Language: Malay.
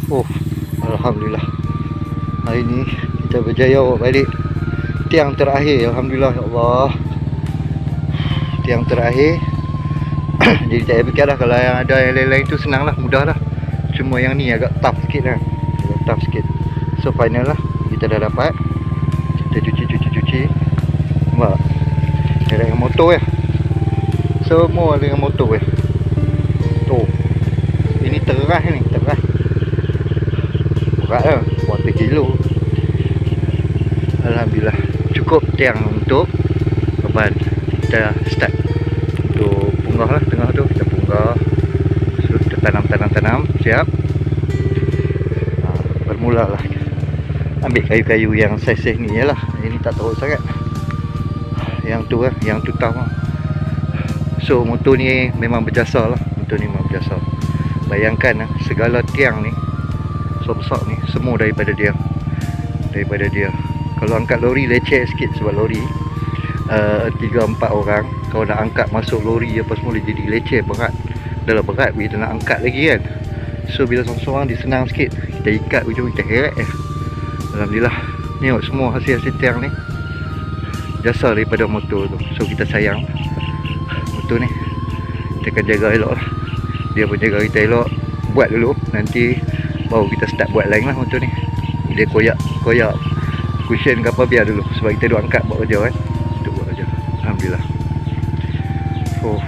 Oh, Alhamdulillah. Hari ni kita berjaya bawa balik tiang terakhir. Alhamdulillah, ya Allah. Tiang terakhir. Jadi tak payah fikir dah. Kalau yang ada yang lain-lain tu senang lah, mudah lah. Cuma yang ni agak tough sikit lah. Agak tough sikit. So final lah, kita dah dapat. Kita cuci. Nampak? Ada dengan motor ya. Semua dengan motor ya. Tu. Ini teras ni, teras. Berat lah, 40 kilo. Alhamdulillah. Cukup tiang untuk beban. Kita start. Untuk punggah lah, tengah tu kita punggah. So, kita tanam. Siap. Bermula lah. Ambil kayu-kayu yang saiz ni je lah. Ini tak teruk sangat. Yang tu lah, yang tu tahu lah. So motor ni memang berjasa lah. Motor ni memang berjasa. Bayangkan lah, segala tiang ni besar ni semua daripada dia. Kalau angkat lori leceh sikit sebab lori 3-4 orang. Kalau nak angkat masuk lori apa semua dia jadi leceh, berat. Dah lah berat bila nak angkat lagi kan. So bila seorang-seorang dia senang sikit, kita ikat ujung kita heret je. Alhamdulillah. Tengok semua hasil-hasil tiang ni jasa daripada motor tu. So kita sayang motor ni, kita akan jaga elok lah. Dia pun jaga kita elok. Buat dulu, nanti baru kita start buat lain lah motor ni. Dia koyak cushion ke apa biar dulu, sebab kita duk angkat buat kerja kan. Kita buat kerja. Alhamdulillah. Oh.